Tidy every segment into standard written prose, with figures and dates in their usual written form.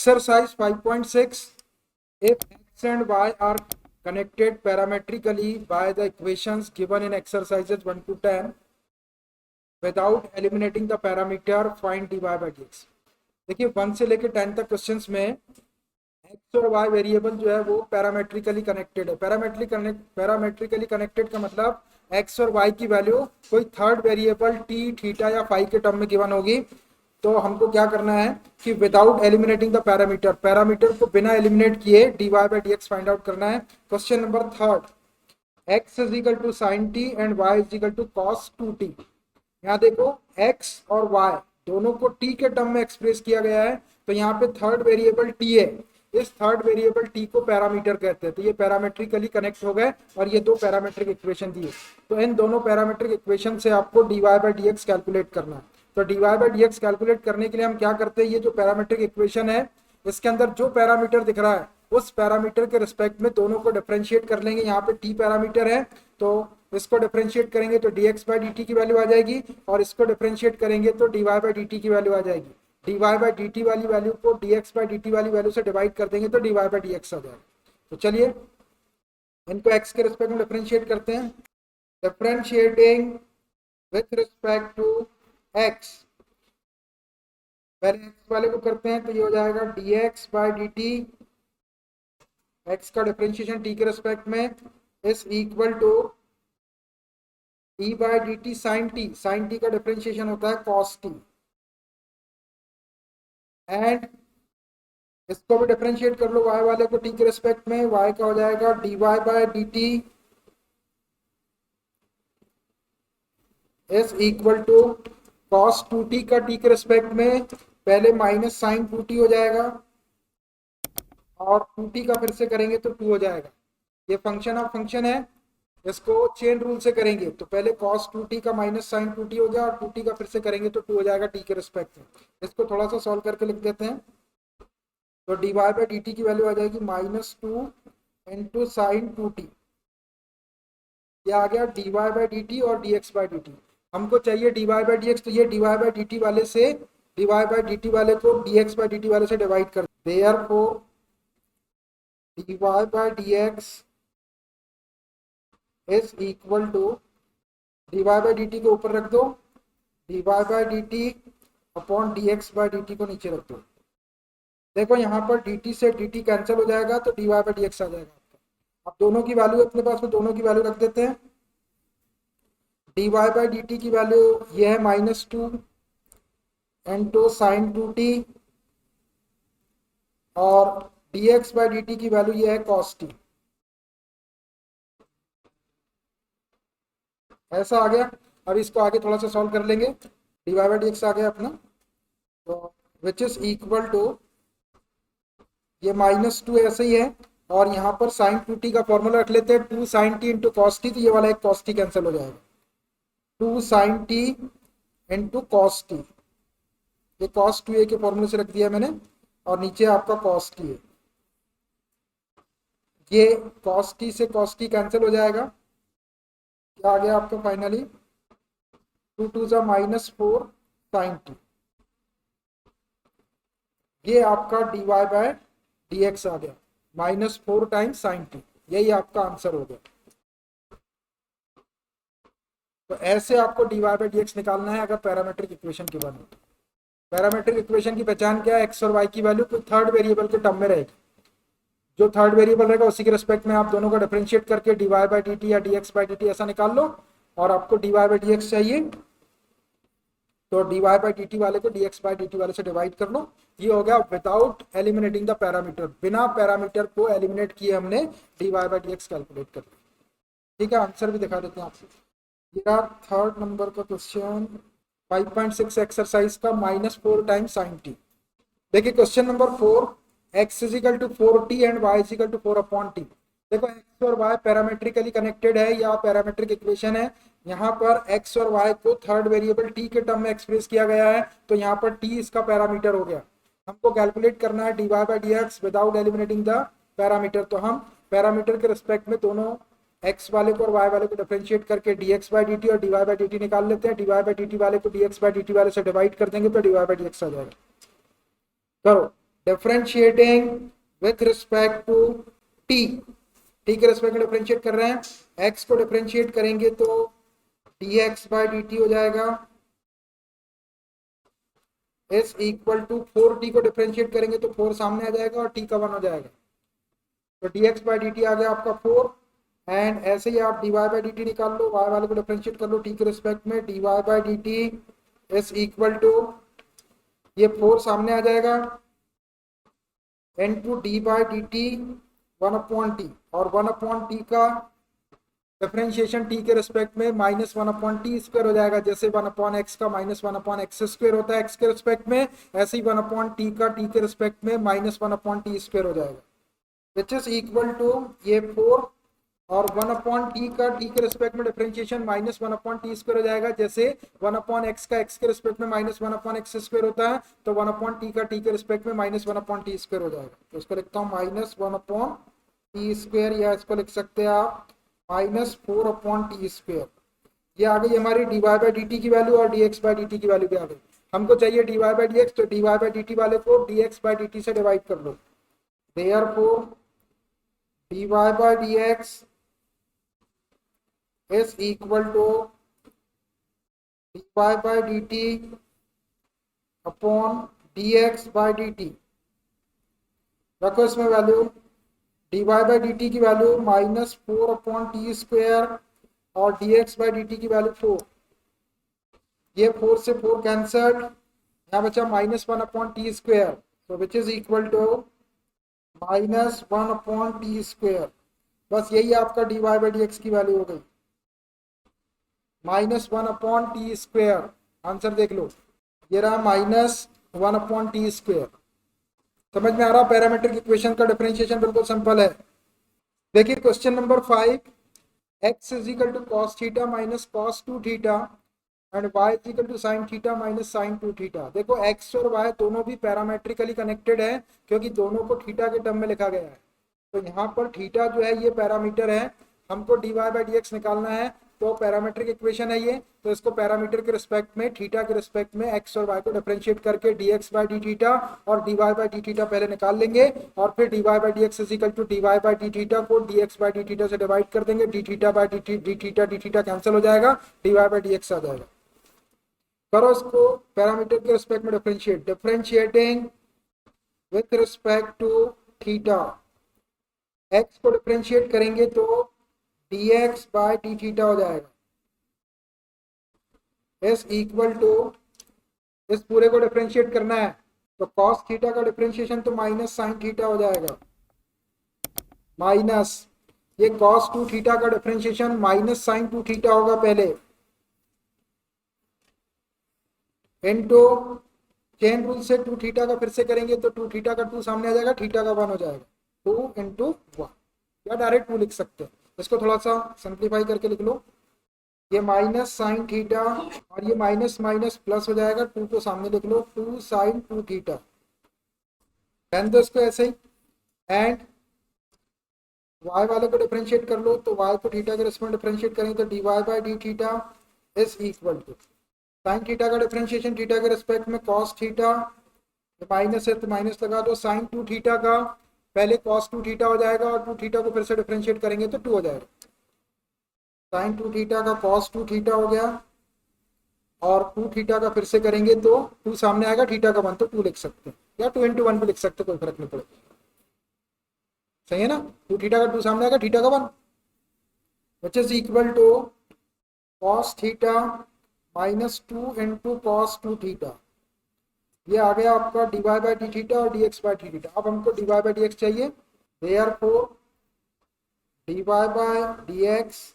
Exercise 5.6. If x and y are connected parametrically by the equations given in exercises 1 to 10 without eliminating the parameter, find dy by dx. देखिए 1 से लेकर 10 तक questions में x और y variable जो है वो पैरामेट्रिकली कनेक्टेड है। पैरामेट्रिकली कनेक्टेड का मतलब x और y की वैल्यू कोई थर्ड वेरिएबल t, थीटा या फाई के टर्म में गिवन होगी। तो हमको क्या करना है कि विदाउट एलिमिनेटिंग द पैरामीटर को बिना एलिमिनेट किए dy by dx find out करना है। Question number 3, x is equal to sine t and y is equal to cos 2t। यहाँ देखो x और y दोनों को t के टर्म में एक्सप्रेस किया गया है, तो यहाँ पे थर्ड वेरिएबल t है। इस थर्ड वेरिएबल t को पैरामीटर कहते हैं। तो ये पैरामेट्रिकली कनेक्ट हो गए और ये दो पैरामेट्रिक इक्वेशन दिए। तो इन दोनों पैरामेट्रिक इक्वेशन से आपको dy बाई dx कैलकुलेट करना है। तो dy बाई dx कैलकुलेट करने के लिए हम क्या करते हैं, ये जो पैरामेट्रिक इक्वेशन है इसके अंदर जो पैरामीटर दिख रहा है उस पैरामीटर के रिस्पेक्ट में दोनों को डिफरेंशिएट कर लेंगे। यहाँ पे t पैरामीटर है तो इसको डिफरेंशिएट करेंगे तो dx बाई dt की वैल्यू आ जाएगी, और इसको डिफरेंशिएट करेंगे तो dy बाई dt की वैल्यू आ जाएगी। dy बाई dt वाली वैल्यू को dx बाई dt वाली वैल्यू से डिवाइड कर देंगे तो dy बाई dx आ जाएगा। तो चलिए इनको x के रिस्पेक्ट में डिफरेंशिएट करते हैं। Differentiating with respect to x, पहले x वाले को करते हैं तो ये हो जाएगा dx बाई dt, x का डिफरेंशिएशन t के रिस्पेक्ट में is equal to d by dt sine t का डिफरेंशिएशन होता है cos t, एंड इसको भी डिफरेंशिएट कर लो y वाले को t के रिस्पेक्ट में, y का हो जाएगा dy by dt is equal to cos 2t का t के रिस्पेक्ट में पहले माइनस साइन 2t हो जाएगा और 2t का फिर से करेंगे तो 2 हो जाएगा। ये फंक्शन ऑफ फंक्शन है, इसको चेन रूल से करेंगे तो पहले cos 2t का माइनस साइन 2t हो गया और 2t का फिर से करेंगे तो 2 हो जाएगा t के रिस्पेक्ट में। इसको थोड़ा सा सॉल्व करके लिख देते हैं। तो dy बाई dt की वैल्यू आ जाएगी -2 इंटू साइन 2t, ये आ गया dy बाई dt और dx बाई dt। हमको चाहिए dy बाई dx, तो ये dy बाई dt वाले से dy बाई dt वाले को dx बाई dt वाले से डिवाइड कर, therefore dy by dx is equal to dy by dt के ऊपर रख दो dy by dt upon dx by dt को नीचे रख दो। देखो यहाँ पर dt से dt कैंसिल हो जाएगा तो dy बाई dx आ जाएगा आपका। अब दोनों की वैल्यू अपने पास में दोनों की वैल्यू रख देते हैं। dy बाई dt की वैल्यू ये है -2 इंटू साइन 2t और dx बाई dt की वैल्यू ये है cos t। ऐसा आ गया। अब इसको आगे थोड़ा सा सॉल्व कर लेंगे। dy बाई dx आ गया अपना, तो विच इज इक्वल टू ये -2 ऐसे ही है और यहाँ पर साइन 2t का फॉर्मूला रख लेते हैं 2 sine t into cos t, तो ये वाला एक कॉस टी कैंसिल हो जाएगा। 2 sine t into cos t, ये कॉस 2a के फॉर्मूले से रख दिया मैंने और नीचे आपका कॉस टी है। ये कॉस टी से कॉस टी कैंसिल हो जाएगा, क्या आ गया आपका फाइनली 2 2 जा -4 साइन टी। ये आपका dy बाय dx आ गया -4 टाइम्स साइन टी, यही आपका आंसर हो गया। तो ऐसे आपको dy बाय dx निकालना है अगर पैरामेट्रिक इक्वेशन की बात हो। पैरामेट्रिक इक्वेशन की पहचान क्या है, x और y की वैल्यू कोई थर्ड वेरिएबल के टर्म में रहेगी। जो थर्ड वेरिएबल रहेगा उसी के रिस्पेक्ट में आप दोनों को डिफरेंशिएट करके dy बाय dt या dx बाय dt ऐसा निकाल लो, और आपको dy बाय dx चाहिए तो dy बाय dt वाले को dx बाय dt वाले से डिवाइड कर लो। ये हो गया विदाउट एलिमिनेटिंग द पैरामीटर, बिना पैरामीटर को एलिमिनेट किए हमने dy बाय dx कैलकुलेट कर लिया। ठीक है, आंसर भी दिखा देते हैं आपको। ये थर्ड नंबर का क्वेश्चन 5.6 एक्सरसाइज का -4 टाइम्स साइन टी। देखिए question number 4, x is equal to 4t and y is equal to 4 upon t। देखो x और y पैरामेट्रिकली कनेक्टेड है या पैरामेट्रिक इक्वेशन है। यहाँ पर x और y को थर्ड वेरिएबल t के टर्म में एक्सप्रेस किया गया है, तो यहाँ पर t इसका पैरामीटर हो गया। हमको कैलकुलेट करना है dy by dx without eliminating the parameter. तो हम पैरामीटर के रिस्पेक्ट में दोनों x वाले को और y वाले को डिफरेंशिएट करके dx बाई dt और dy बाई dt निकाल लेते हैं। dy बाई dt वाले को dx बाई dt वाले से डिवाइड कर देंगे तो dy बाई dx आ जाएगा। करो differentiating with respect to t, t के रिस्पेक्ट में डिफरेंशिएट कर रहे हैं, एक्स को डिफरेंशिएट करेंगे तो dx बाई dt हो जाएगा, इज इक्वल टू 4t को डिफरेंशिएट करेंगे तो 4 सामने आ जाएगा और t का 1 हो जाएगा, तो dx बाई dt आ गया आपका 4। एंड ऐसे ही आप dy बाई dt निकाल लो, y वाले को डिफरेंशिएट कर लो t के रिस्पेक्ट में, dy by dt is equal to, ये 4 सामने आ जाएगा, into d by d t 1/t, और 1/t का डिफरेंशिएशन t के रिस्पेक्ट में -1/t² हो जाएगा, जैसे 1/x का -1/x² होता है x के रिस्पेक्ट में, ऐसे ही 1/t का t के रिस्पेक्ट में -1/t² हो जाएगा, विच इज इक्वल टू ये 4, और 1/t का t के रिस्पेक्ट में डिफरेंशिएशन -1/t² हो जाएगा, जैसे 1/x का x के रिस्पेक्ट में -1/x² होता है, तो 1/t का t के रिस्पेक्ट में -1/t² हो जाएगा, तो इसको लिखता हूँ -1/t², या इसको लिख सकते हैं आप -4/t²। ये आ गई हमारी dy बाई dt की वैल्यू और dx बाई dt की वैल्यू भी आ गई। हमको चाहिए dy बाई dx, तो dy बाई dt वाले को dx बाई dt से डिवाइड कर लो, therefore dy by dx is equal to dy by dt upon dx by dt। रखो इसमें वैल्यू, dy by dt की वैल्यू -4/t² और dx by dt की वैल्यू 4, ये 4 से 4 कैंसल्ड, यहाँ बचा -1/t², तो which is equal to -1/t²। बस यही आपका dy by dx की वैल्यू हो गई, -1/t²। आंसर देख लो, ये रहा -1/t²। समझ में आ रहा? पैरामीट्रिक इक्वेशन का डिफरेंशिएशन बिल्कुल सिंपल है। देखिए question number 5, x is equal to cos theta minus cos 2 theta and y is equal to sin theta minus sin 2 theta. देखो x और y दोनों भी पैरामेट्रिकली कनेक्टेड है, क्योंकि दोनों को थीटा के टर्म में लिखा गया है, तो यहाँ पर थीटा जो है ये पैरामीटर है, हमको dy बाई dx निकालना है, तो पैरामीट्रिक इक्वेशन है ये, तो इसको पैरामीटर के रिस्पेक्ट में, थीटा के रिस्पेक्ट में x और y को डिफरेंशिएट करके dx बाई डी थीटा और dy बाई डी थीटा पहले निकाल लेंगे, और फिर dy by dx is equal to dy by d theta को dx बाई डी थीटा से डिवाइड कर देंगे, d theta by d theta cancel हो जाएगा, dy बाई dx आ जाएगा। करो इसको पैरामीटर के रिस्पेक्ट में differentiate, differentiating with respect to theta, x को डिफरेंशिएट करेंगे तो dx बाई डी थीटा हो जाएगा, इज इक्वल टू, इस पूरे को डिफरेंशिएट करना है तो cos थीटा का डिफरेंशिएशन तो माइनस sin थीटा हो जाएगा, माइनस ये cos 2 थीटा का डिफरेंशिएशन माइनस sin 2 थीटा होगा पहले, इनटू चेन रूल से 2 थीटा का फिर से करेंगे तो 2 थीटा का 2 सामने आ जाएगा, थीटा का 1 हो जाएगा, 2 इंटू 1, या डायरेक्ट 2 लिख सकते हैं, इसको थोड़ा सा सिंप्लीफाई करके लिख लो, ये माइनस sin थीटा और ये माइनस माइनस प्लस हो जाएगा, 2 को सामने लिख लो, 2 sin 2 थीटा, रहने दो इसको ऐसे ही, एंड y वाले को डिफरेंशिएट कर लो, तो y को थीटा के रिस्पेक्ट में डिफरेंशिएट करेंगे तो dy by d theta is equal to sin theta का डिफरेंशिएशन थीटा के रिस्पेक्ट में cos थीटा, माइनस है तो माइनस लगा दो, sin 2 थीटा का पहले cos 2 थीटा हो जाएगा और 2 थीटा को फिर से डिफरेंशिएट करेंगे तो 2 हो जाएगा, sin 2 थीटा का cos 2 थीटा हो गया, और 2 थीटा का फिर से करेंगे तो 2 सामने आएगा, थीटा का 1 तो 2 लिख सकते हैं, या 2 इंटू 1 भी लिख सकते हैं, कोई फर्क नहीं पड़ेगा, सही है ना? 2 थीटा का 2 सामने आएगा, थीटा का 1, which is equal to cos theta minus 2 into cos 2 theta, ये आ गया आपका dy बाई डी थीटा और dx बाई डी थीटा। अब हमको dy बाई dx चाहिए, therefore dy by dx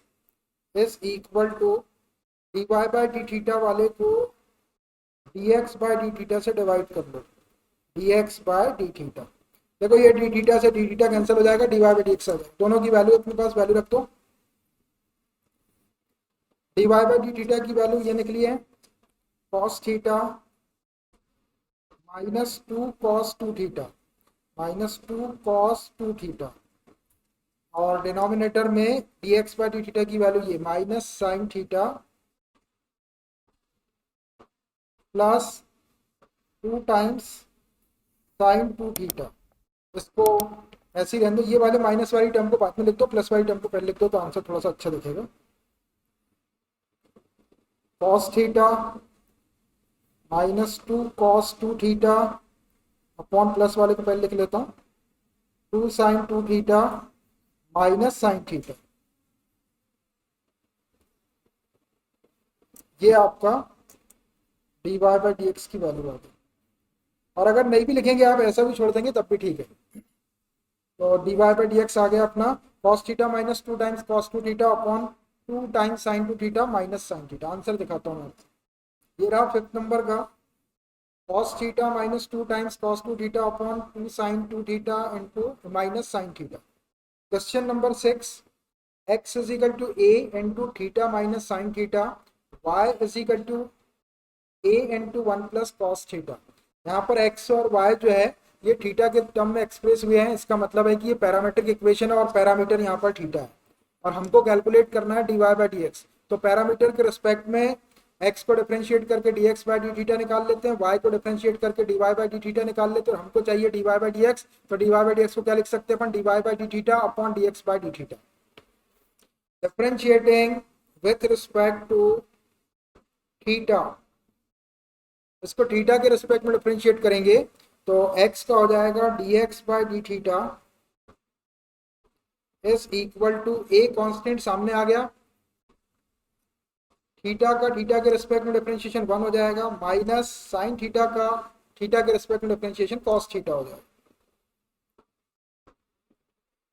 is equal to dy by d theta वाले को dx बाई डी थीटा से डिवाइड कर लो, dx बाई डी थीटा, देखो ये डी थीटा से डी थीटा कैंसिल हो जाएगा, dy बाई dx आ जाएगा, दोनों की वैल्यू अपने पास वैल्यू रख दो, dy बाई डी थीटा की वैल्यू ये निकली है cos theta minus 2 cos 2 theta, minus 2 cos 2 theta, और डिनोमिनेटर में dx बाई डी थीटा की वैल्यू ये minus sin theta plus 2 times sine two theta. इसको ऐसे ही रहने दो, ये वाले माइनस वाली टर्म को बाद में लिख दो, प्लस वाली टर्म को पहले लिख दो, तो आंसर थोड़ा सा अच्छा दिखेगा। Cos theta minus two cos two theta upon plus वाले को पहले लिख लेता हूँ, two sine two theta minus sine theta. ये आपका d y by d x की वैल्यू आ गई। और अगर नहीं भी लिखेंगे आप, ऐसा भी छोड़ देंगे तब भी ठीक है। तो d y by d x आ गया अपना cos theta minus two times cos two theta upon two times sine two theta minus sine theta. Answer दिखाता हूँ मैं, ये रहा फिफ्थ नंबर का, cos theta minus two times cos two theta upon two sine two theta into minus sine theta. Question number 6, x is equal to a into theta minus sine theta, y is equal to a into one plus cos theta. यहाँ पर x और y जो है ये theta के term में express हुए हैं, इसका मतलब है कि ये पैरामीट्रिक इक्वेशन है और पैरामीटर यहाँ पर थीटा है, और हमको कैलकुलेट करना है d y by d x. तो पैरामीटर के रिस्पेक्ट में x को डिफरेंशिएट करके dx बाई डी थीटा निकाल लेते हैं, y को डिफरेंशिएट करके dy बाई डी थीटा निकाल लेते हैं, और हमको चाहिए dy बाई डी एक्स। तो dy बाई डी एक्स को क्या लिख सकते हैं अपन, dy by d theta upon dx by d theta. Differentiating with respect to theta, इसको थीटा के रिस्पेक्ट में डिफरेंशिएट करेंगे तो x का हो जाएगा dx by d theta is equal to a constant सामने आ गया, थीटा का थीटा के रिस्पेक्ट में डिफरेंशिएशन 1 हो जाएगा, माइनस साइन थीटा का थीटा के रिस्पेक्ट में डिफरेंशिएशन cos थीटा हो जाएगा।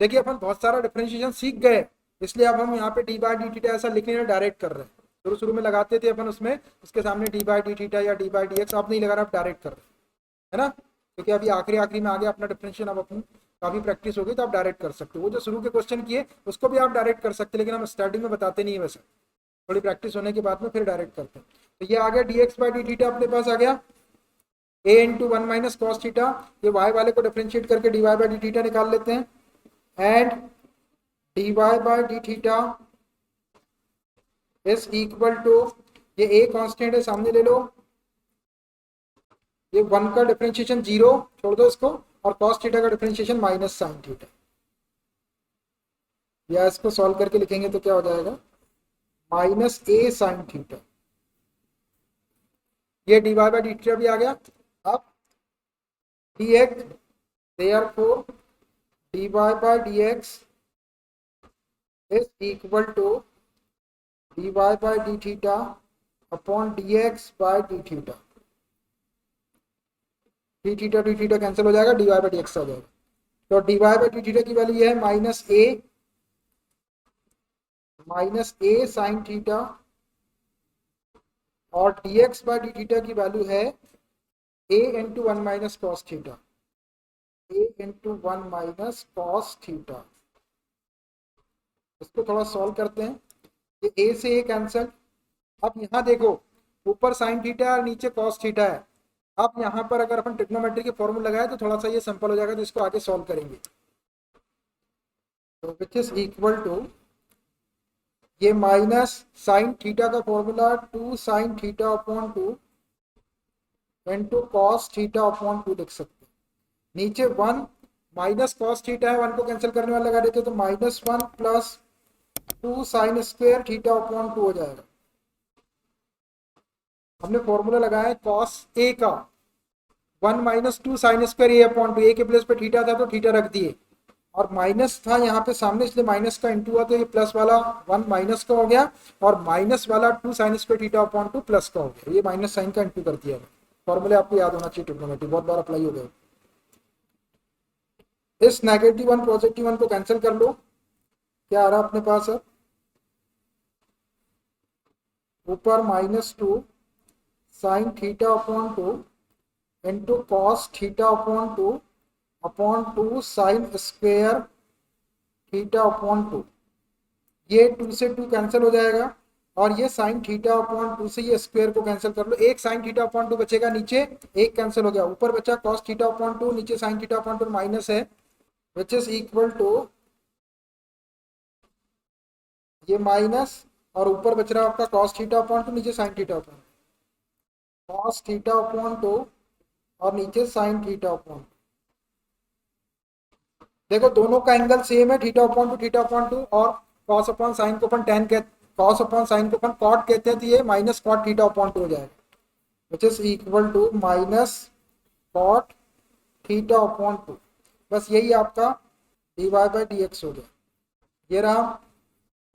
देखिए अपन बहुत सारा डिफरेंशिएशन सीख गए, इसलिए अब हम यहाँ पे डी बाई डी थीटा ऐसा लिखने में डायरेक्ट कर रहे हैं। शुरू शुरू में लगाते थे अपन उसमें उसके सामने डी बाई डी थीटा या डी बाई डी एक्स, आप नहीं लगा रहे, आप डायरेक्ट कर रहे हैं, है ना। क्योंकि अभी आखिरी आखिरी में आ गया अपना डिफरेंशिएशन, अब अपनी काफी प्रैक्टिस हो गई तो आप डायरेक्ट कर सकते हो। वो जो शुरू के क्वेश्चन किए उसको भी आप डायरेक्ट कर सकते हैं, लेकिन हम स्टार्टिंग में बताते नहीं है, वैसे थोड़ी प्रैक्टिस होने के बाद में फिर डायरेक्ट करते हैं। तो ये आ गया d x by d theta अपने पास आ गया, a into one minus cos theta, ये y वाले को डिफरेंशिएट करके d y by d theta निकाल लेते हैं, and d y by d theta is equal to, ये a कांस्टेंट है सामने ले लो, ये 1 का डिफरेंशिएशन 0 छोड़ दो इसको, और कॉस थीटा का डिफरेंशिएशन माइनस साइन थीटा। या इसको सॉल्व करके लिखेंगे तो क्या हो जाएगा, माइनस a साइन थीटा। ये d y by d theta भी आ गया। अब d x, therefore d y by d x is equal to d y by d theta upon d x by d theta. D theta cancel हो जाएगा, d y by d x आ जाएगा। तो d y by d theta की value ये है minus ए sine theta, और D x by d theta की वैल्यू है a into one minus cos theta, a into one minus cos theta. इसको थोड़ा सॉल्व करते हैं, ये a से a कैंसिल। अब यहाँ देखो ऊपर साइन थीटा और नीचे कॉस थीटा है। अब यहाँ पर अगर अपन ट्रिग्नोमेट्री के फॉर्मूला लगाए तो थोड़ा सा ये सिंपल हो जाएगा, तो इसको आगे सॉल्व करेंगे। तो विच इज इक्वल टू, ये माइनस साइन थीटा का formula two sine theta upon two into cos theta upon two लिख सकते हैं। नीचे 1 माइनस कॉस थीटा है, 1 को कैंसिल करने वाला लगा देते तो minus 1 plus two sine square theta upon 2 हो जाएगा। हमने फॉर्मूला लगाया है कॉस ए का, 1 माइनस टू साइन स्क्वायर ए अपॉन टू, ए के प्लेस पे थीटा था तो थीटा रख दिए, और माइनस था यहाँ पे सामने इसलिए माइनस का इंटू हुआ, तो ये प्लस वाला 1 माइनस का हो गया, और माइनस वाला 2 sine square theta upon 2 plus का हो गया। ये माइनस साइन का इंटू कर दिया है। फॉर्मूले आपको याद होना चाहिए, ट्रिग्नोमेट्री बहुत बार अप्लाई हो गए। इस नेगेटिव 1 पॉजिटिव 1 को कैंसिल कर लो, क्या आ रहा अपने पास है, ऊपर minus 2 sign theta upon 2 into cos theta upon 2 upon 2 sine square theta upon 2। ये 2 से 2 कैंसिल हो जाएगा, और ये साइन थीटा अपॉन 2 से ये स्क्वायर को कैंसिल कर लो, एक साइन थीटा अपॉन 2 बचेगा, नीचे एक कैंसिल हो गया, ऊपर बचा कॉस थीटा अपॉन 2, नीचे साइन थीटा अपॉन 2 माइनस है, विच इज इक्वल टू ये माइनस, और ऊपर बच रहा है आपका कॉस थीटा अपॉन 2, नीचे sine theta upon, cos theta upon 2 और नीचे साइन थीटा अपॉन। देखो दोनों का एंगल सेम है, theta upon two theta upon two, और कॉस अपॉन साइन को अपन टेन कहते, कॉस अपॉन साइन को अपन कॉट कहते हैं, तो ये minus cot theta upon two हो जाएगा, which is equal to minus cot theta upon two. बस यही आपका d y by d x हो गया। ये रहा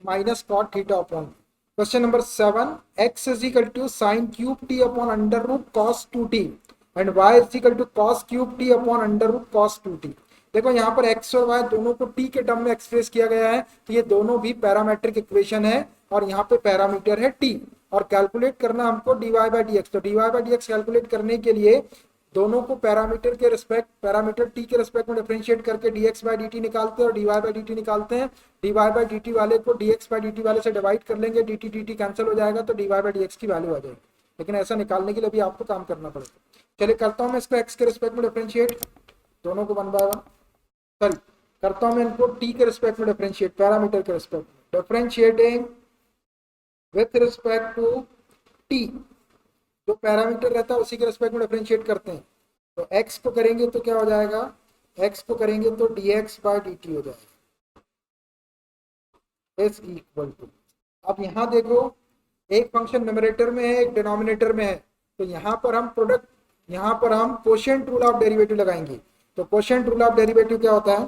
minus cot theta upon. Question number 7, x is equal to sine cube t upon under root cos two t and y is equal to cos cube t upon under root cos two t. देखो यहाँ पर x और y दोनों को t के term में express किया गया है, तो ये दोनों भी पैरामेट्रिक इक्वेशन है और यहाँ पे पैरामीटर है t, और कैलकुलेट करना हमको dy बाई डी एक्स। तो dy by d x calculate करने के लिए दोनों को पैरामीटर के रिस्पेक्ट, पैरामीटर टी के रिस्पेक्ट में डिफरेंशिएट करके dx बाई dt निकालते हैं और dy बाई dt निकालते हैं। dy बाई dt वाले को dx बाई dt वाले से डिवाइड कर लेंगे, dt dt कैंसिल हो जाएगा, तो dy बाई dx की वैल्यू आ जाएगी। लेकिन ऐसा निकालने के लिए भी आपको काम करना पड़ेगा। चलिए करता हूँ मैं इसको x के रिस्पेक्ट में डिफरेंशिएट, दोनों को वन बाय वन, सॉरी करता हूँ मैं इनको t के रिस्पेक्ट में डिफरेंशिएट, पैरामीटर के रिस्पेक्ट में differentiating with respect to t, जो पैरामीटर रहता है उसी के रिस्पेक्ट में डिफरेंशिएट करते हैं। तो x को करेंगे तो क्या हो जाएगा, x को करेंगे तो dx बाई dt हो जाएगा इज इक्वल टू। अब यहाँ देखो एक फंक्शन न्यूमरेटर में है, एक डिनोमिनेटर में है, तो यहाँ पर हम प्रोडक्ट, यहाँ पर हम कोशेंट रूल ऑफ डेरिवेटिव लगाएंगे। तो कोशेंट रूल ऑफ डेरिवेटिव क्या होता है,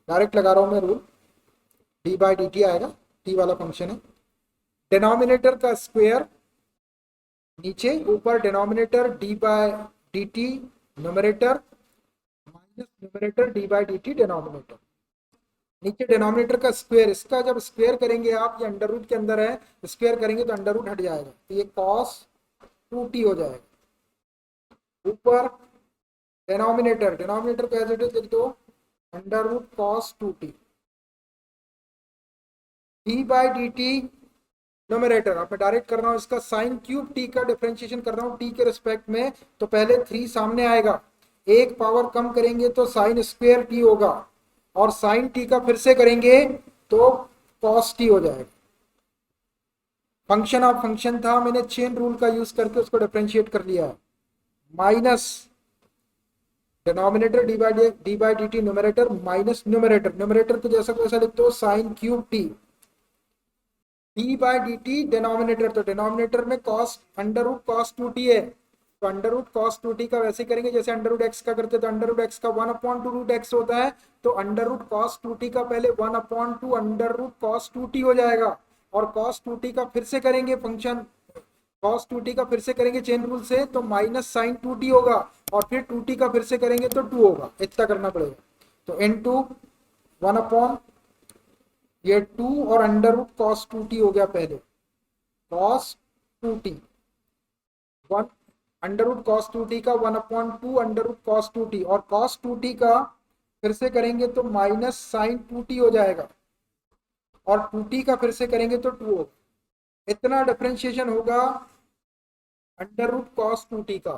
डायरेक्ट लगा रहा हूँ मैं rule, D by d T आएगा, टी वाला फंक्शन है, डिनोमिनेटर का स्क्वायर नीचे, ऊपर denominator d by d t numerator minus numerator D by d t denominator, नीचे डिनोमिनेटर का स्क्वायर। इसका जब स्क्वायर करेंगे आप, ये अंडर रूट के अंदर है, स्क्वायर करेंगे तो अंडर रूट हट जाएगा, तो ये कॉस टू टी हो जाएगा। ऊपर डिनोमिनेटर, डिनोमिनेटर को एज इट इज लिख दो under root cos two t, d by d t numerator. अब मैं डायरेक्ट कर रहा हूँ इसका साइन क्यूब टी का डिफरेंशिएशन कर रहा हूँ टी के रिस्पेक्ट में, तो पहले 3 सामने आएगा, एक पावर कम करेंगे तो साइन स्क्वायर टी होगा, और साइन टी का फिर से करेंगे तो कॉस टी हो जाएगा। फंक्शन ऑफ फंक्शन था, मैंने चेन रूल का यूज करके उसको डिफरेंशिएट कर लिया है, minus denominator d by d t numerator minus numerator, numerator को जैसा को वैसा लिख दो sine cube t, d by d t denominator, तो डिनोमिनेटर में cos under root cos two t है, तो under root cos two t का वैसे करेंगे जैसे अंडर रूट एक्स का करते, तो अंडर रूट एक्स का 1/2 रूट एक्स होता है, तो under root cos two t का पहले 1/2 under root cos two t हो जाएगा, और कॉस टू टी का फिर से करेंगे फंक्शन, कॉस टू टी का फिर से करेंगे चेन रूल से, तो माइनस साइन टू टी होगा, और फिर टू टी का फिर से करेंगे तो 2 होगा, इतना करना पड़ेगा। तो इनटू 1/, ये 2 और under root cos two t हो गया, पहले cos two t, one under root cos two t का 1/2 under root cos two t, और कॉस टू टी का फिर से करेंगे तो माइनस साइन टू टी हो जाएगा, और टू टी का फिर से करेंगे तो 2 होगा। इतना डिफरेंशिएशन होगा under root cos two t का,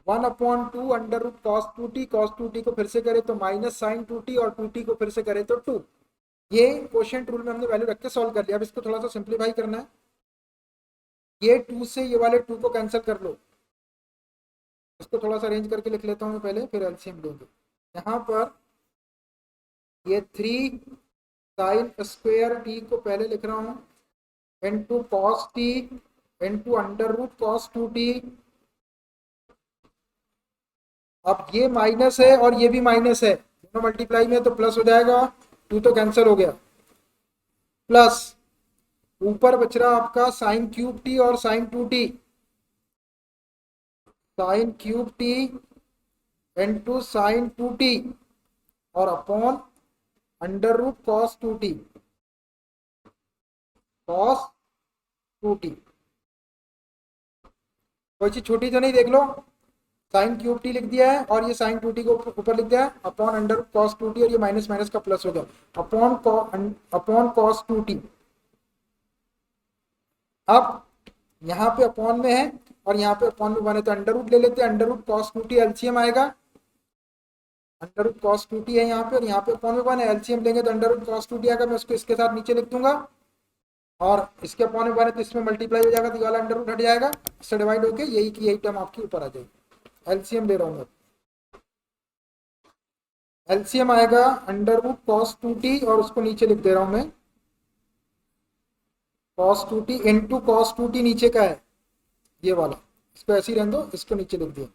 1/2 under root cos two t, cos two t को फिर से करे तो माइनस साइन टू टी, और टू टी को फिर से करे तो 2। ये क्वोशिएंट रूल में हमने वैल्यू रख के सॉल्व कर लिया। अब इसको थोड़ा सा सिंप्लीफाई करना है, ये 2 से ये वाले 2 को कैंसिल कर लो, इसको थोड़ा सा अरेंज करके लिख लेता हूँ मैं पहले, फिर एलसीएम लेंगे। यहाँ पर ये 3 साइन स्क्वायर टी को पहले लिख रहा हूँ, into cos t into under root cos two t. अब ये माइनस है और ये भी माइनस है, दोनों मल्टीप्लाई में तो प्लस हो जाएगा, 2 तो कैंसिल हो गया, प्लस ऊपर बच रहा आपका साइन क्यूब टी और sine two t, sine cube t into sine two t, और upon under root cos two t, cos two t. कोई चीज छोटी तो नहीं, देख लो, साइन क्यूब टी लिख दिया है और ये साइन टू टी को ऊपर लिख दिया है, upon under cos two t, और ये माइनस माइनस का प्लस हो गया, अपॉन कॉस टू टी। अब यहाँ पे अपॉन में है और यहाँ पे अपॉन में बने, तो अंडर रूट ले लेते हैं, under root cos two t LCM आएगा, under root cos two t है यहाँ पे, और यहाँ पे अपॉन में बने, एलसीएम लेंगे तो under root cos two t आएगा, मैं उसको इसके साथ नीचे लिख दूंगा, और इसके अपॉन में बने तो इसमें मल्टीप्लाई हो जाएगा, तो ये वाला अंडर रूट हट जाएगा, इससे डिवाइड होके यही की यही टर्म आपकी ऊपर आ जाएगी। एलसीएम ले रहा हूँ मैं, एलसीएम आएगा अंडर रूट कॉस 2t, और उसको नीचे लिख दे रहा हूं मैं, cos 2t into cos 2t नीचे का है ये वाला, इसको ऐसे ही रहने दो, इसको नीचे लिख दिया।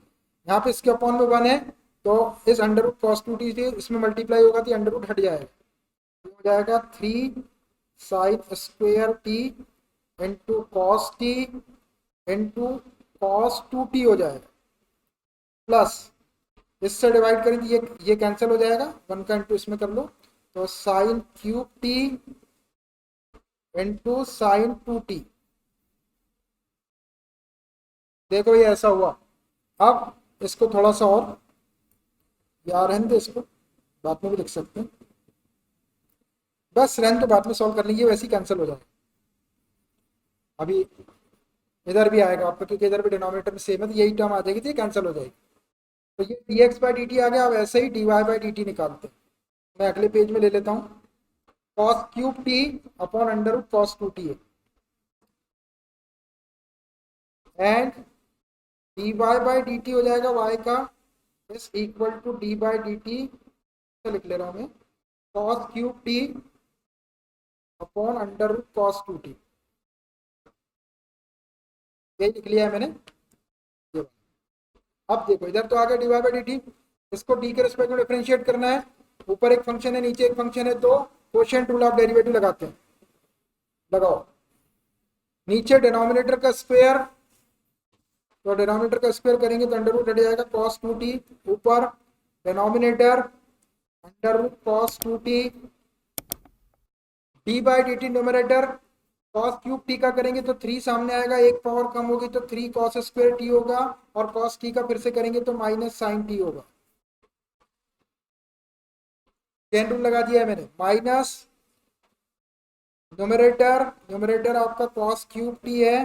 यहाँ पे इसके अपॉन में 1 है, तो इस अंडर रूट कॉस 2t से इसमें मल्टीप्लाई होगा तो अंडर रूट हट जाएगा, तो हो जाएगा 3 sine square T into cos t into cos 2t हो जाएगा, प्लस इससे डिवाइड करेंगे ये कैंसिल हो जाएगा, 1 का इंटू इसमें कर लो, तो sign cube t into sine 2t। देखो ये ऐसा हुआ। अब इसको थोड़ा सा और यार रहने दो, इसको बाद में भी लिख सकते हैं, बस रहने तो बाद में सॉल्व कर लेंगे, वैसे ही कैंसिल हो जाएगा। अभी इधर भी आएगा आपका, क्योंकि इधर भी डिनोमिनेटर में सेम है, तो यही टर्म आ जाएगी तो ये कैंसिल हो जाएगी। तो ये dx बाई डी टी आ गया। अब ऐसे ही dy बाई डी टी निकालते हैं। मैं अगले पेज में ले लेता हूँ। Cos cube t upon under root cos 2t है, and dy by d t हो जाएगा y का is equal to d by d t, लिख ले रहा हूँ मैं, cos cube t upon under root cos 2t, यही लिख लिया है मैंने। ये अब देखो इधर तो आ गया d y by d t, इसको डी के रिस्पेक्ट में डिफरेंशिएट करना है। ऊपर एक फंक्शन है, नीचे एक फंक्शन है, तो कोशिएंट रूल ऑफ डेरिवेटिव लगाते हैं। लगाओ, नीचे डिनोमिनेटर का स्क्वायर, तो डिनोमिनेटर का स्क्वायर करेंगे तो अंडर रूट हट जाएगा कॉस 2t, ऊपर denominator under root cos 2t, d by d t numerator cos cube t का करेंगे तो 3 सामने आएगा, एक पावर कम होगी तो 3 कॉस स्क्वायर टी होगा, और कॉस टी का फिर से करेंगे तो माइनस साइन टी होगा। चेन रूल लगा दिया है मैंने, माइनस न्यूमरेटर आपका कॉस क्यूब टी है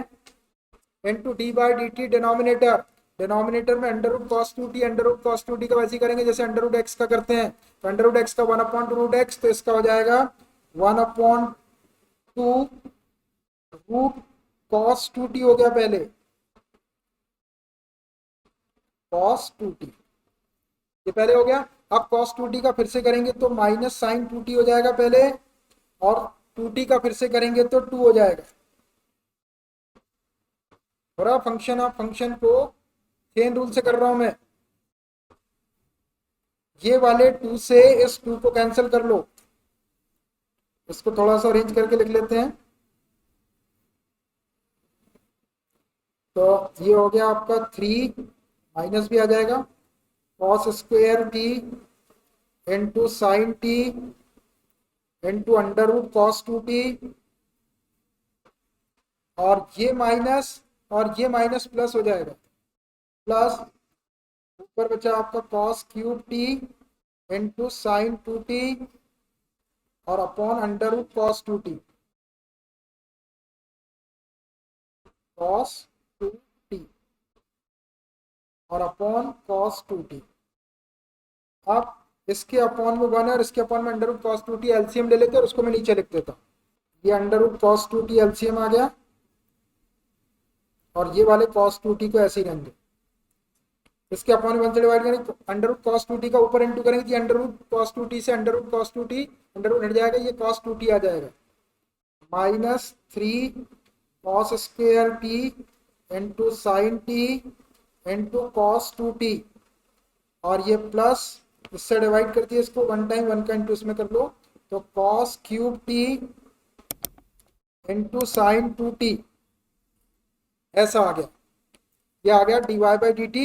into d by d t, denominator में under root cos 2t, under root cos 2t का वैसे करेंगे जैसे अंडर रूट एक्स का करते हैं, तो अंडर रूट एक्स का 1 अपॉन टू रूट एक्स, तो इसका हो जाएगा 1 upon two root cos 2t हो गया पहले, कॉस 2t ये पहले हो गया। अब cos 2t का फिर से करेंगे तो माइनस साइन 2t हो जाएगा पहले, और 2t का फिर से करेंगे तो 2 हो जाएगा। थोड़ा फंक्शन ऑफ फंक्शन को चेन रूल से कर रहा हूं मैं, ये वाले 2 से इस 2 को कैंसिल कर लो, इसको थोड़ा सा अरेंज करके लिख लेते हैं। तो ये हो गया आपका 3, माइनस भी आ जाएगा, cos square t into sine t into under root cos 2t, और ये माइनस प्लस हो जाएगा, प्लस ऊपर बचा आपका cos cube t into sine 2t और upon under root cos 2t, cos 2t और अपॉन कॉस 2t। अब इसके अपॉन में 1 है और इसके अपॉन में under root cos 2t, LCM ले लेते हैं और उसको मैं नीचे लिख देता हूँ। ये under root cos 2t LCM आ गया, और ये वाले cos 2t को ऐसे ही रहने दो, इसके अपॉन 1 से डिवाइड करेंगे तो अंडर रूट cos 2t का ऊपर इंटू करेंगे तो अंडर रूट cos 2t से under root cos 2t under root हट जाएगा, ये cos 2t आ जाएगा, minus 3 cos square t into sine t into cos 2t, और ये प्लस इससे डिवाइड करती है इसको 1 टाइम, 1 का इंटू इसमें कर लो, तो cos cube t into sine 2t ऐसा आ गया। ये आ गया d y by d t,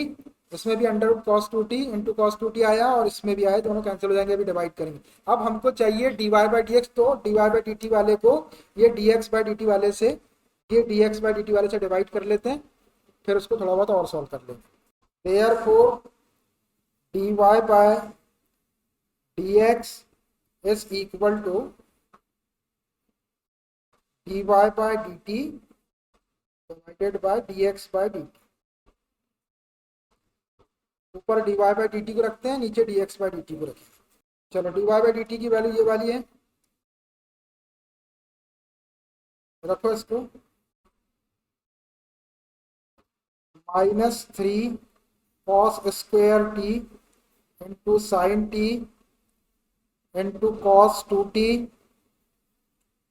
इसमें भी under root cos 2t into cos 2t आया और इसमें भी आया, दोनों कैंसिल हो जाएंगे, अभी डिवाइड करेंगे। अब हमको चाहिए d y by d x, तो d y by d t वाले को ये d x by d t वाले से, ये d x by d t वाले से डिवाइड कर लेते हैं, फिर उसको थोड़ा बहुत और सॉल्व कर लेंगे। Therefore d y by d x is equal to d y by d t divided by d x by d t. ऊपर d y by d t को रखते हैं, नीचे d x by d t को रखें। चलो d y by d t की value ये वाली है, रखो इसको, -3 cos square t into sine t into cos 2t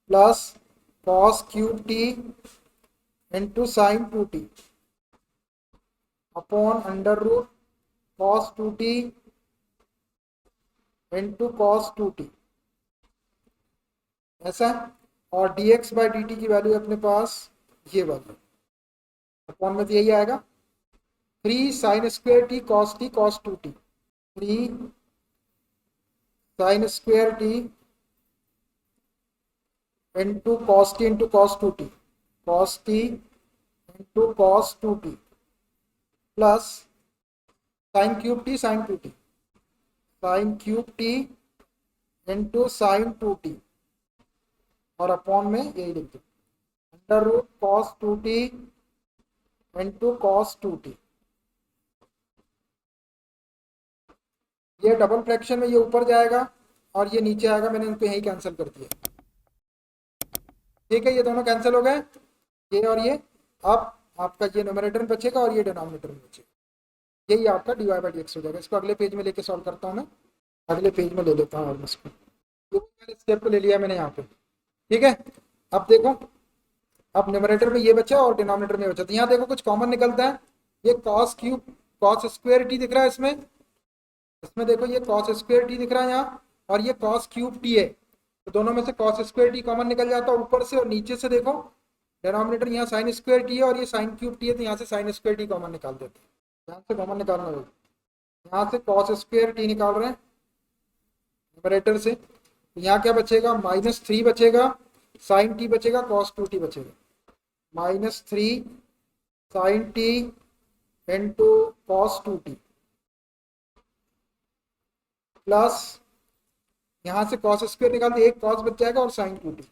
plus cos cube t into sine 2t upon under root cos 2t into cos 2t, ऐसा है। और dx बाई dt की वैल्यू अपने पास ये वाली, अपॉन में तो यही आएगा 3 sine square t cos 2t, 3 sine square t into cos t cos t into cos 2t plus sine cube t into sine 2t और अपॉन में यही लिख दो under root cos 2t into cos 2t। ये double fraction में ये ऊपर जाएगा और ये नीचे आएगा, मैंने इनको यही कैंसिल कर दिया। ठीक है, ये दोनों कैंसिल हो गए, ये और ये। अब आपका ये न्यूमरेटर में बचेगा और ये डिनोमिनेटर में बचेगा। यही आपका dy बाई dx हो जाएगा। इसको अगले पेज में लेके सॉल्व करता हूँ मैं, अगले पेज में ले लेता हूँ और इसको स्टेप को ले लिया मैंने यहाँ पे। ठीक है, अब देखो, अब न्यूमरेटर में ये बचा और डिनोमिनेटर में बचा, तो यहाँ देखो कुछ कॉमन निकलता है। ये कॉस स्क्वायर टी दिख रहा है इसमें, इसमें देखो ये कॉस स्क्वायर टी दिख रहा है यहाँ, और ये कॉस क्यूब टी है, तो दोनों में से कॉस स्क्वायर टी कॉमन निकल जाता है ऊपर से। और नीचे से देखो डिनोमिनेटर यहाँ साइन स्क्वायर टी है और ये साइन क्यूब टी है, तो यहाँ से साइन स्क्वायर टी कॉमन निकाल देते हैं। यहाँ से कॉमन निकालना होगा, यहाँ से कॉस स्क्वायर टी निकाल रहे हैं न्यूमरेटर से, तो यहाँ क्या बचेगा, -3 बचेगा, साइन टी बचेगा, कॉस 2t बचेगा। -3 sine t into cos 2t plus यहाँ से कॉस स्क्वायर निकाल दिया, एक कॉस बच जाएगा और sine 2t,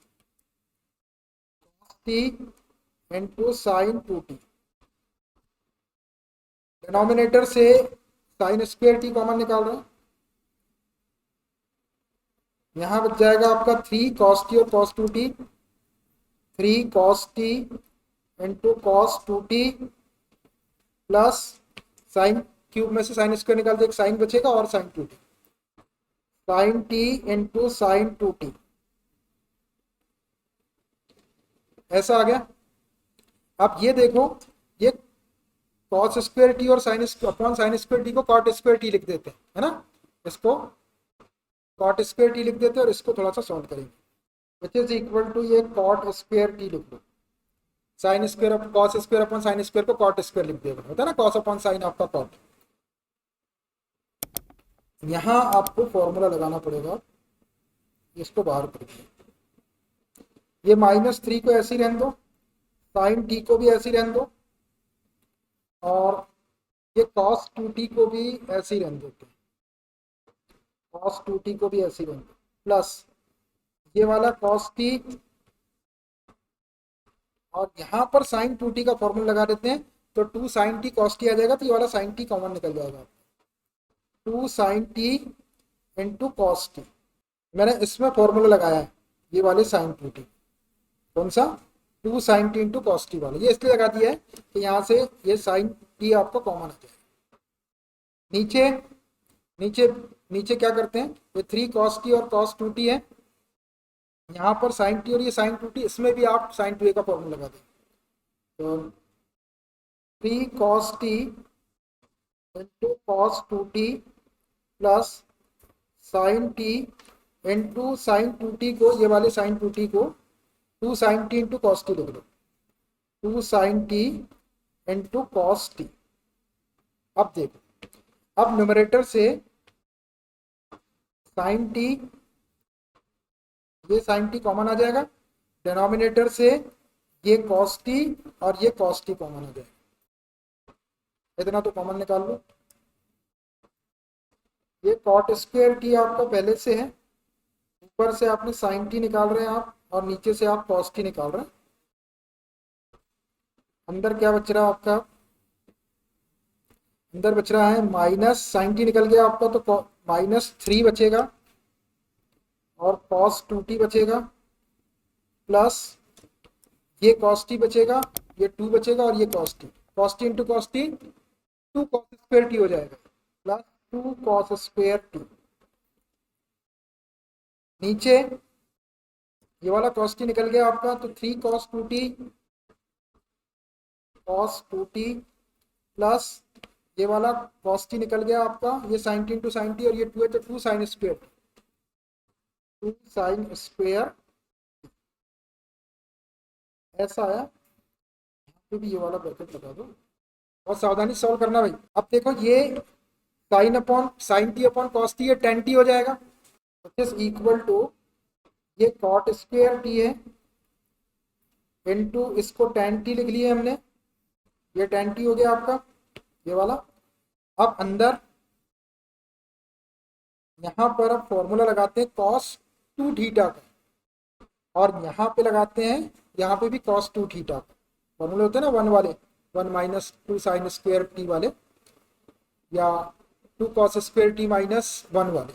cos t into sine 2t। Denominator से साइन स्क्वायर टी कॉमन निकाल रहे हैं, यहाँ बच जाएगा आपका 3 कॉस टी और cos 2t, 3 cos t into cos 2t plus sine cube में से साइन स्क्वायर निकाल दिया, एक साइन बचेगा और sine 2t, sine t into sine 2t, ऐसा आ गया। अब ये देखो, ये कॉस स्क्वायर टी और sine upon sine square t को कॉट स्क्वायर टी लिख देते हैं, है ना, इसको कॉट स्क्वायर टी लिख देते हैं और इसको थोड़ा सा सॉल्व करेंगे, विच इज इक्वल टू ये कॉट स्क्वायर टी लिख लो, sine square cos square upon sine square को कॉट स्क्वायर लिख देगा, होता है ना, कॉस अपॉन साइन आपका कॉट। यहाँ आपको फॉर्मूला लगाना पड़ेगा, इसको बाहर कर दिया, ये -3 को ऐसे ही रहने दो, साइन टी को भी ऐसे ही रहने दो, और ये cos 2t को भी ऐसे ही रहने देते हैं, cos 2t को भी ऐसे ही रहने दो, प्लस ये वाला cos t, और यहाँ पर साइन 2t का फॉर्मूला लगा देते हैं, तो 2 साइन टी cos t आ जाएगा, तो ये वाला साइन t कॉमन निकल जाएगा, 2 sine t into cos t. मैंने इसमें फॉर्मूला लगाया है, ये वाले साइन 2t, कौन सा, 2 sine t into cos t वाला, ये इसलिए लगा दिया है कि यहाँ से ये साइन टी आपको कॉमन आ जाए। नीचे नीचे नीचे क्या करते हैं, ये 3 कॉस टी और कॉस 2t है, यहाँ पर साइन टी और ये साइन 2t, इसमें भी आप साइन 2a का फॉर्मूला लगा दें, तो 3 cos t into cos 2t plus sine t into sine 2t को, ये वाले साइन 2t को 2 sine t into cos t लिख लो, 2 sine t into cos t. अब देखो, अब न्यूमरेटर से साइन टी, ये साइन टी कॉमन आ जाएगा, डिनोमिनेटर से ये कॉस टी और ये कॉस टी कॉमन आ जाएगा, इतना तो कॉमन निकाल लो। ये कॉट स्क्वायर टी आपका पहले से है, ऊपर से आपने साइन टी निकाल रहे हैं आप, और नीचे से आप कॉस टी निकाल रहे हैं। अंदर क्या बच रहा है आपका, अंदर बच रहा है माइनस, साइन टी निकल गया आपका, तो -3 बचेगा और कॉस 2t बचेगा, प्लस ये कॉस टी बचेगा, ये 2 बचेगा और ये cos t into cos T 2 cos square T हो जाएगा, प्लस 2 कॉस स्क्वायर टी। नीचे ये वाला cos t निकल गया आपका, तो 3 cos 2t प्लस ये वाला cos t निकल गया आपका, ये sin t into sine T, और ये 2 है तो 2 sin स्क्वायर, 2 sin स्क्वायर ऐसा आया। तो भी ये वाला ब्रैकेट लगा दो और सावधानी सॉल्व करना भाई। अब देखो ये sin t upon cos t, ये tan t हो जाएगा, इज इक्वल टू ये cot स्क्वायर t है इनटू इसको tan t लिख लिए हमने, ये tan t हो गया आपका ये वाला। अब अंदर यहां पर अब फॉर्मूला लगाते हैं cos 2 थीटा का, और यहाँ पे लगाते हैं, यहाँ पे भी cos 2 थीटा का फॉर्मूला होते हैं ना 1 वाले, 1 माइनस 2 साइन स्क्वायर टी वाले, या 2 cos स्क्वायर टी माइनस 1 वाले,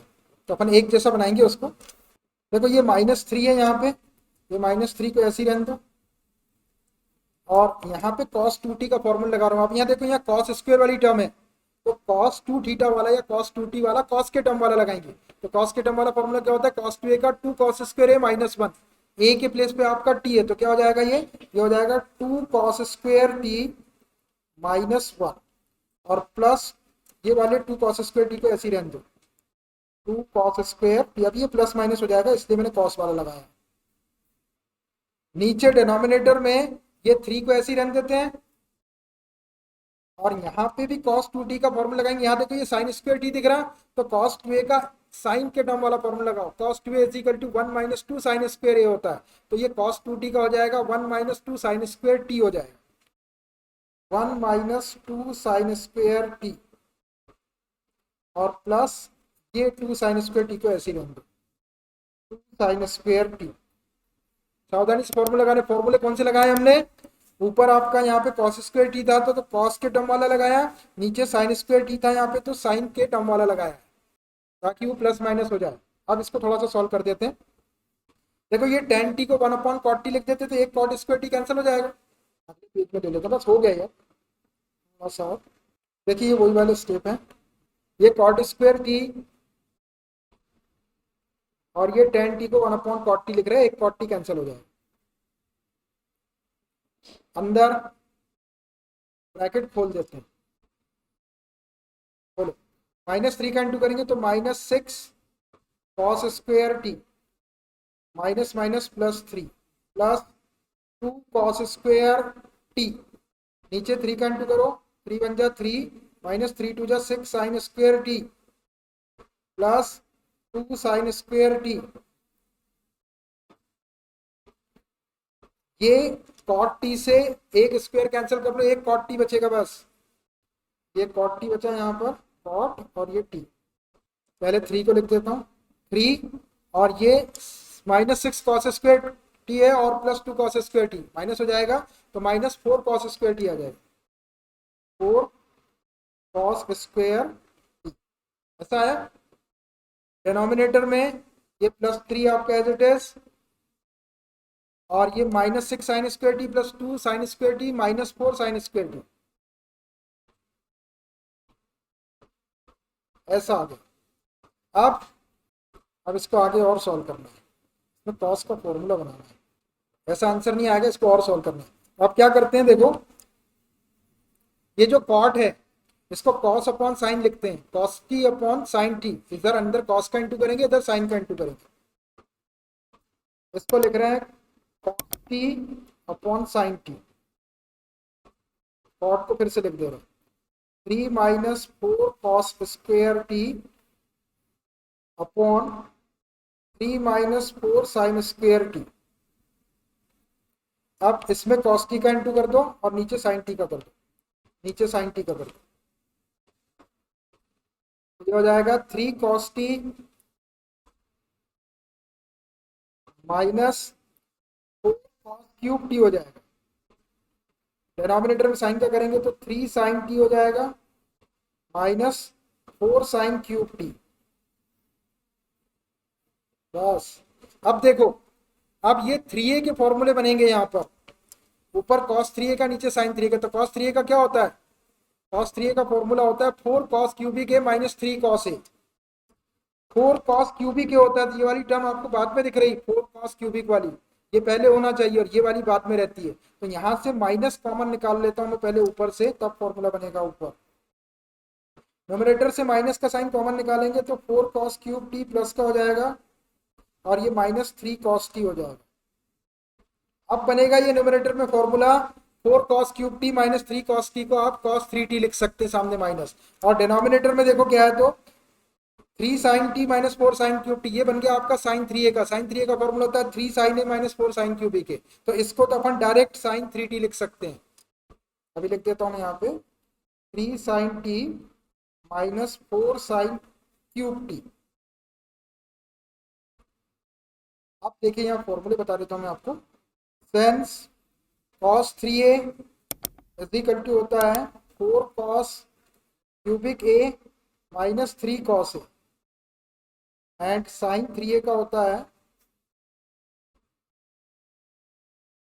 तो अपन एक जैसा बनाएंगे उसको। देखो ये -3 है यहाँ पे, ये -3 को ऐसे ही रहने दो, और यहाँ पे cos 2t का फॉर्मूला लगा रहा हूँ। आप यहाँ देखो, यहाँ cos स्क्वायर वाली टर्म है, तो cos 2 थीटा वाला या cos 2t वाला cos के टर्म वाला लगाएंगे। तो cos के टर्म वाला फॉर्मूला क्या होता है, cos 2a का 2 cos square a minus 1, a के प्लेस पे आपका t है, तो क्या हो जाएगा, ये हो जाएगा 2 cos स्क्वायर t माइनस 1, और प्लस ये वाले 2 cos स्क्वायर t को ऐसे ही रहने दो, 2 cos स्क्वायर t, अब ये प्लस माइनस हो जाएगा इसलिए मैंने cos वाला लगाया। नीचे डिनोमिनेटर में ये 3 को ऐसे ही रहने देते हैं, और यहाँ पे भी cos 2t का फॉर्मूला लगाएंगे। यहाँ देखो ये sin स्क्वायर t दिख रहा है, तो cos 2a का साइन के टर्म वाला फॉर्मूला लगाओ, cos 2a is equal to 1 minus 2 sine square a होता है, तो ये cos 2t का हो जाएगा 1 माइनस 2 साइन स्क्वायर t हो जाएगा, 1 माइनस 2 साइन स्क्वायर t, और प्लस ये 2 साइन स्क्वायर t को ऐसे ही रहने दो, 2 साइन स्क्वायर t। सावधानी से फॉर्मूला लगाने, फॉर्मूले कौन से लगाए हमने, ऊपर आपका यहाँ पे cos स्क्वायर टी था तो cos के टर्म वाला लगाया, नीचे sin स्क्वायर टी था यहाँ पे तो sin के टर्म वाला लगाया, ताकि वो प्लस माइनस हो जाए। अब इसको थोड़ा सा सॉल्व कर देते हैं। देखो ये tan t को 1 अपॉन cot t लिख देते तो एक cot स्क्वायर टी कैंसिल हो जाएगा, अगले पेज में ले लेते, बस हो गया यार थोड़ा सा और। देखिए ये वही वाले स्टेप है, ये cot स्क्वायर टी और ये tan t को 1 अपॉन cot t लिख रहे हैं, एक cot t कैंसिल हो जाएगा। अंदर ब्रैकेट खोल देते हैं, बोलो -3 का इंटू करेंगे तो -6 cos square T minus minus plus 3 plus 2 cos square T, नीचे 3 का इंटू करो, 3 बन जा 3 माइनस 3 2 जा 6 sign square T plus 2 sine square T. ये cot t से एक स्क्वायर कैंसिल कर लो, एक cot t बचेगा बस, ये cot t बचा यहाँ पर, cot और ये t, पहले 3 को लिख देता हूँ 3, और ये -6 cos स्क्वायर टी है और plus 2 cos square T minus हो जाएगा, तो -4 cos स्क्वायर टी आ जाएगा, 4 cos स्क्वायर टी ऐसा है। डिनोमिनेटर में ये +3 आपका एज इट इज, और ये -6 sign square T plus 2 sine square T -4 sign square T ऐसा आ गया। अब इसको आगे और सॉल्व करना है, इसमें cos का फॉर्मूला बनाना है, ऐसा आंसर नहीं आएगा, इसको और सॉल्व करना है। अब क्या करते हैं, देखो ये जो cot है इसको cos अपॉन साइन लिखते हैं, cos t upon sine T, इधर अंदर cos का इंटू करेंगे, इधर साइन का इंटू करेंगे, इसको लिख रहे हैं cos t upon sine T, cot को फिर से लिख दे रहे हैं 3 minus 4 cos square T upon 3 minus 4 sign square T. अब इसमें cos t का इंटू कर दो और नीचे साइन टी का कर दो, नीचे साइन टी का कर दो, ये हो जाएगा 3 cos t minus 4 cos cube T हो जाएगा। डिनोमिनेटर में साइन का करेंगे तो 3 साइन टी हो जाएगा माइनस 4 साइन क्यूब टी, बस। अब देखो, अब ये 3a के फॉर्मूले बनेंगे यहाँ पर, ऊपर cos 3a का नीचे sin 3a का, तो cos 3a का क्या होता है, cos 3a का फॉर्मूला होता है 4 cos cubic a minus 3 cos a, 4 cos cubic होता है, तो ये वाली टर्म आपको बाद में दिख रही, 4 cos क्यूबिक वाली, ये पहले होना चाहिए और ये वाली बाद में रहती है। तो यहां से माइनस कॉमन निकाल लेता हूं मैं पहले ऊपर से, तब फॉर्मूला बनेगा ऊपर। न्यूमरेटर से माइनस का साइन कॉमन निकालेंगे तो 4 cos क्यूब टी प्लस का हो जाएगा और ये माइनस 3 cos टी हो जाएगा। अब बनेगा ये न्यूमरेटर में formula 4 cos cube t minus 3 cos T को आप cos 3t लिख सकते हैं सामने माइनस, और डिनोमिनेटर में देखो क्या है, तो 3 sin t minus 4 sin cube T, ये बन गया आपका sin 3a का। sin 3a का फॉर्मूला होता है 3 sin a minus 4 sin cube के, तो इसको तो अपन डायरेक्ट sin 3t लिख सकते हैं। अभी लिख देता हूं यहाँ पे 3 sin t minus 4 sin cube t. अब देखिए यहाँ फॉर्मूले बता देता हूँ मैं आपको। सेंस cos 3a is equal to होता है 4 cos cubic a minus 3 cos a, and sin 3a का होता है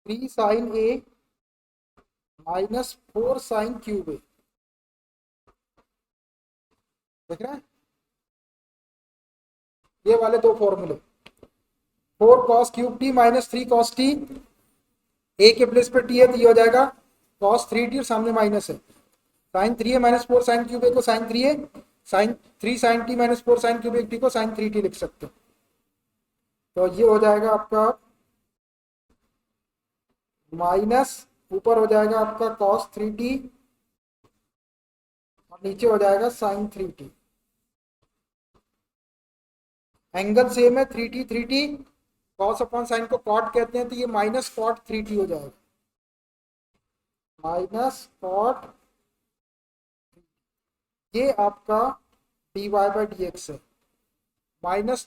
3 sin a minus 4 sin cube a। देख रहे हैं ये वाले दो फॉर्मूले, 4 cos cube t minus 3 cos t, a के प्लेस पे टी है तो ये हो जाएगा cos 3t और सामने माइनस है, sin 3a minus 4 sin cube a को sin 3a, sin 3 sin t minus 4 sin cube a t को sin 3t लिख सकते हैं। तो ये हो जाएगा आपका माइनस, ऊपर हो जाएगा आपका cos 3t और नीचे हो जाएगा sin 3t। एंगल सेम है 3t 3t, cos upon sine को cot कहते हैं, तो ये माइनस cot 3t हो जाएगा, माइनस cot, ये आपका dy बाई डी एक्स है, minus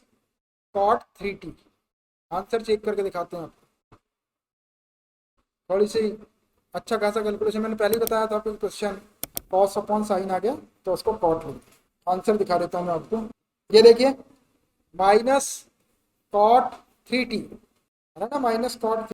cot 3t। Answer check करके दिखाते हैं आपको, थोड़ी सी अच्छा खासा कैलकुलेशन मैंने पहले ही बताया था आपको, क्वेश्चन cos अपॉन साइन आ गया तो उसको cot लिख, आंसर दिखा देता हूँ मैं आपको। ये देखिए माइनस cot 3t है ना, माइनस cot